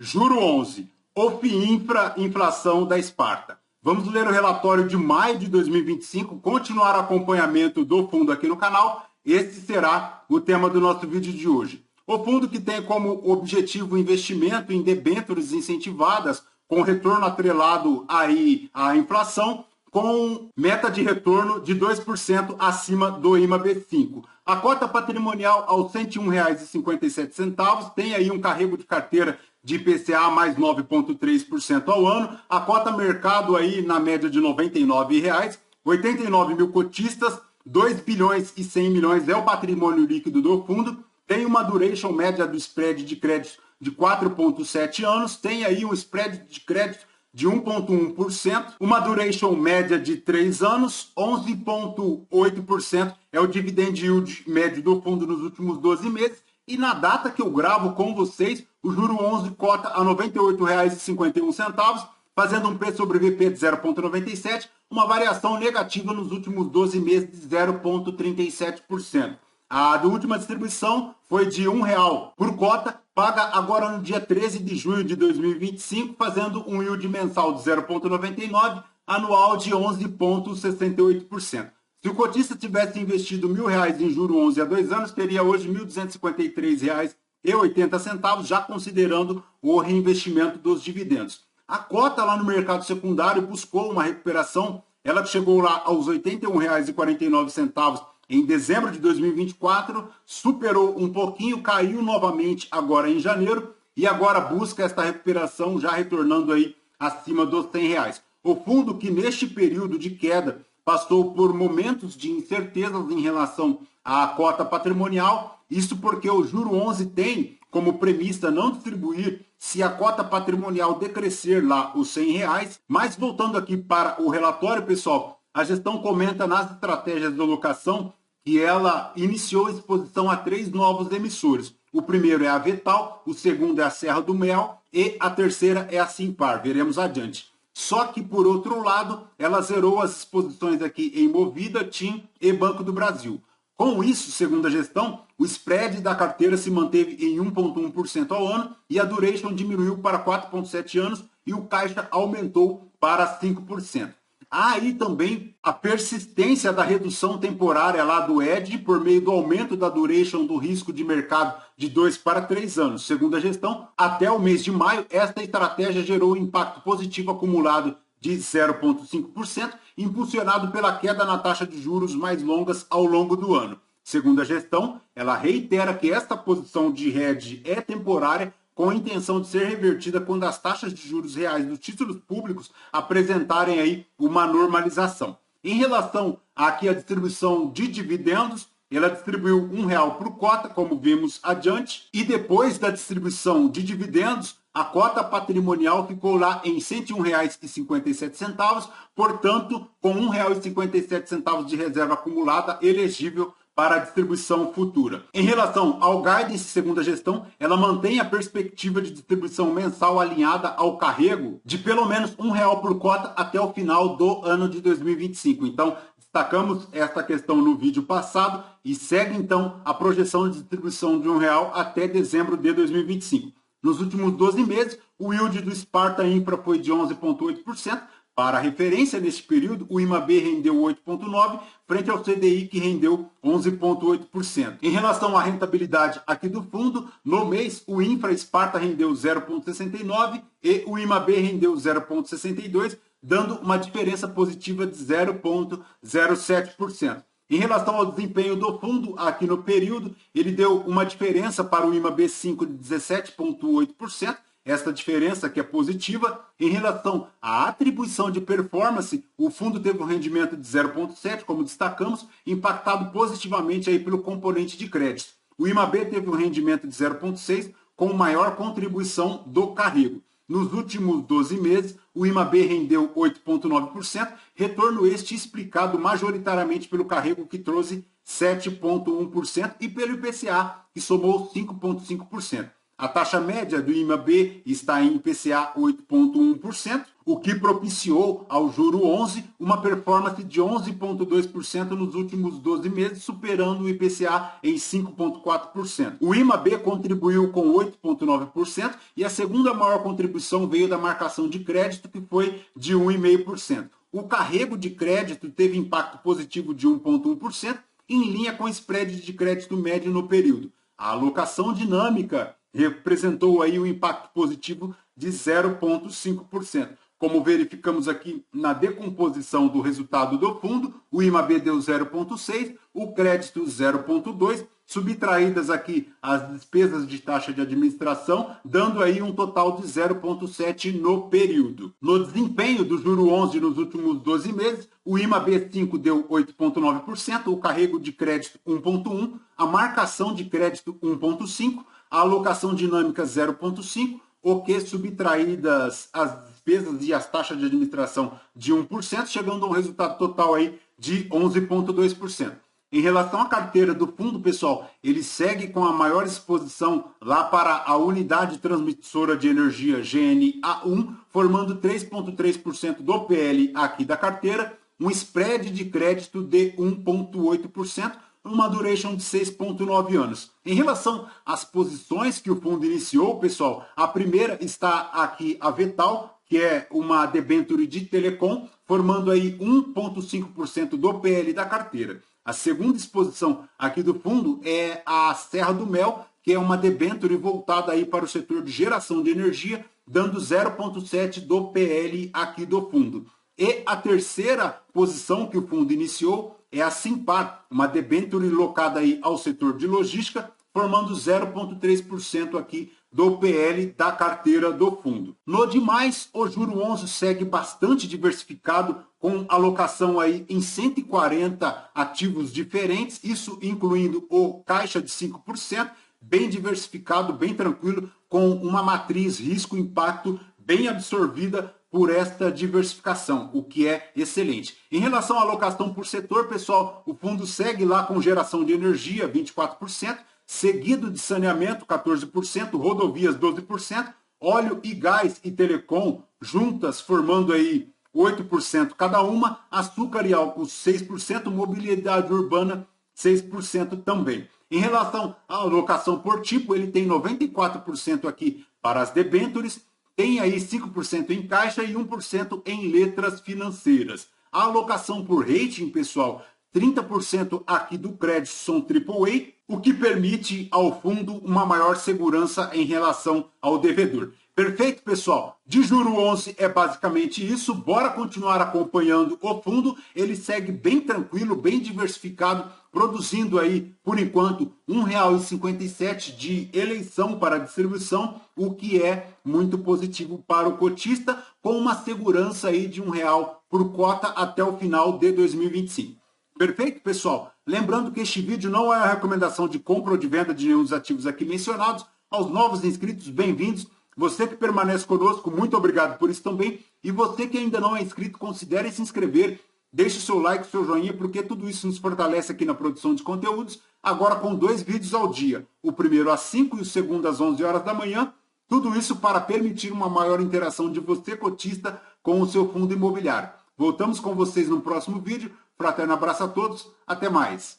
Juro 11, OFIINFRA, inflação da Esparta. Vamos ler o relatório de maio de 2025, continuar o acompanhamento do fundo aqui no canal. Esse será o tema do nosso vídeo de hoje. O fundo que tem como objetivo o investimento em debêntures incentivadas com retorno atrelado aí à inflação, com meta de retorno de 2% acima do IMAB5. A cota patrimonial aos R$ 101,57 tem aí um carrego de carteira de IPCA mais 9,3% ao ano. A cota mercado aí na média de R$ 99,00, 89 mil cotistas, 2 bilhões e 100 milhões é o patrimônio líquido do fundo. Tem uma duration média do spread de crédito de 4,7 anos, tem aí um spread de crédito de 1,1%, uma duration média de 3 anos, 11,8% é o dividend yield médio do fundo nos últimos 12 meses, e na data que eu gravo com vocês, o juro 11 cota a R$ 98,51, fazendo um P sobre VP de 0,97, uma variação negativa nos últimos 12 meses de 0,37%. A última distribuição foi de R$ 1,00 por cota, paga agora no dia 13 de junho de 2025, fazendo um yield mensal de 0,99, anual de 11,68%. Se o cotista tivesse investido R$ 1.000 em juro 11 há 2 anos, teria hoje R$ 1.253,80, já considerando o reinvestimento dos dividendos. A cota lá no mercado secundário buscou uma recuperação, ela chegou lá aos R$ 81,49 em dezembro de 2024, superou um pouquinho, caiu novamente agora em janeiro e agora busca esta recuperação já retornando aí acima dos R$ 100. O fundo que neste período de queda passou por momentos de incertezas em relação à cota patrimonial, isso porque o juro 11 tem como premissa não distribuir se a cota patrimonial decrescer lá os R$ 100, mas voltando aqui para o relatório, pessoal, a gestão comenta nas estratégias de alocação que ela iniciou exposição a 3 novos emissores. O primeiro é a Vetal, o segundo é a Serra do Mel e a terceira é a Simpar. Veremos adiante. Só que, por outro lado, ela zerou as exposições aqui em Movida, TIM e Banco do Brasil. Com isso, segundo a gestão, o spread da carteira se manteve em 1,1% ao ano e a duration diminuiu para 4,7 anos e o caixa aumentou para 5%. Há aí também a persistência da redução temporária lá do ED por meio do aumento da duration do risco de mercado de 2 para 3 anos. Segundo a gestão, até o mês de maio, esta estratégia gerou um impacto positivo acumulado de 0,5%, impulsionado pela queda na taxa de juros mais longas ao longo do ano. Segundo a gestão, ela reitera que esta posição de hedge é temporária, com a intenção de ser revertida quando as taxas de juros reais dos títulos públicos apresentarem aí uma normalização. Em relação aqui à distribuição de dividendos, ela distribuiu R$ 1,00 por cota, como vimos adiante, e depois da distribuição de dividendos, a cota patrimonial ficou lá em R$ 101,57, portanto, com R$ 1,57 de reserva acumulada elegível para a distribuição futura. Em relação ao guidance, segundo a gestão, ela mantém a perspectiva de distribuição mensal alinhada ao carrego de pelo menos R$ 1,00 por cota até o final do ano de 2025. Então, destacamos esta questão no vídeo passado e segue então a projeção de distribuição de R$ 1,00 até dezembro de 2025. Nos últimos 12 meses, o yield do Sparta Infra foi de 11,8%. Para referência, neste período, o IMAB rendeu 8,9%, frente ao CDI, que rendeu 11,8%. Em relação à rentabilidade aqui do fundo, no mês, o Infra Sparta rendeu 0,69% e o IMAB rendeu 0,62%, dando uma diferença positiva de 0,07%. Em relação ao desempenho do fundo, aqui no período, ele deu uma diferença para o IMAB5 de 17,8%, esta diferença que é positiva. Em relação à atribuição de performance, o fundo teve um rendimento de 0,7, como destacamos, impactado positivamente aí pelo componente de crédito. O IMAB teve um rendimento de 0,6, com maior contribuição do carrego. Nos últimos 12 meses, o IMAB rendeu 8,9%, retorno este explicado majoritariamente pelo carrego, que trouxe 7,1%, e pelo IPCA, que somou 5,5%. A taxa média do IMAB está em IPCA 8,1%, o que propiciou ao juro 11 uma performance de 11,2% nos últimos 12 meses, superando o IPCA em 5,4%. O IMAB contribuiu com 8,9% e a segunda maior contribuição veio da marcação de crédito, que foi de 1,5%. O carrego de crédito teve impacto positivo de 1,1%, em linha com o spread de crédito médio no período. A alocação dinâmica representou aí um impacto positivo de 0,5%. Como verificamos aqui na decomposição do resultado do fundo, o IMAB deu 0,6%, o crédito 0,2%, subtraídas aqui as despesas de taxa de administração, dando aí um total de 0,7% no período. No desempenho do juro 11 nos últimos 12 meses, o IMAB 5 deu 8,9%, o carrego de crédito 1,1%, a marcação de crédito 1,5%, a alocação dinâmica 0,5%, o que subtraídas as despesas e as taxas de administração de 1%, chegando a um resultado total aí de 11,2%. Em relação à carteira do fundo, pessoal, ele segue com a maior exposição lá para a unidade transmissora de energia GNA1, formando 3,3% do PL aqui da carteira, um spread de crédito de 1,8%, uma duration de 6,9 anos. Em relação às posições que o fundo iniciou, pessoal, a primeira está aqui a Vetal, que é uma debênture de telecom, formando aí 1,5% do PL da carteira. A segunda exposição aqui do fundo é a Serra do Mel, que é uma debênture voltada aí para o setor de geração de energia, dando 0,7% do PL aqui do fundo. E a terceira posição que o fundo iniciou é a Simpar, uma debênture locada aí ao setor de logística, formando 0,3% aqui do PL da carteira do fundo. No demais, o juro 11 segue bastante diversificado, com alocação aí em 140 ativos diferentes, isso incluindo o caixa de 5%, bem diversificado, bem tranquilo, com uma matriz risco-impacto bem absorvida por esta diversificação, o que é excelente. Em relação à alocação por setor, pessoal, o fundo segue lá com geração de energia, 24%, seguido de saneamento, 14%, rodovias, 12%, óleo e gás e telecom, juntas, formando aí 8% cada uma, açúcar e álcool, 6%, mobilidade urbana, 6% também. Em relação à alocação por tipo, ele tem 94% aqui para as debêntures, tem aí 5% em caixa e 1% em letras financeiras. A alocação por rating, pessoal, 30% aqui do crédito são AAA, o que permite ao fundo uma maior segurança em relação ao devedor. Perfeito, pessoal? De juro 11 é basicamente isso. Bora continuar acompanhando o fundo. Ele segue bem tranquilo, bem diversificado, produzindo aí, por enquanto, R$ 1,57 de eleição para distribuição, o que é muito positivo para o cotista, com uma segurança aí de R$ 1 por cota até o final de 2025. Perfeito, pessoal? Lembrando que este vídeo não é uma recomendação de compra ou de venda de nenhum dos ativos aqui mencionados. Aos novos inscritos, bem-vindos. Você que permanece conosco, muito obrigado por isso também. E você que ainda não é inscrito, considere se inscrever. Deixe o seu like, o seu joinha, porque tudo isso nos fortalece aqui na produção de conteúdos. Agora com 2 vídeos ao dia. O primeiro às 5 e o segundo às 11 horas da manhã. Tudo isso para permitir uma maior interação de você, cotista, com o seu fundo imobiliário. Voltamos com vocês no próximo vídeo. Fraterno abraço a todos. Até mais.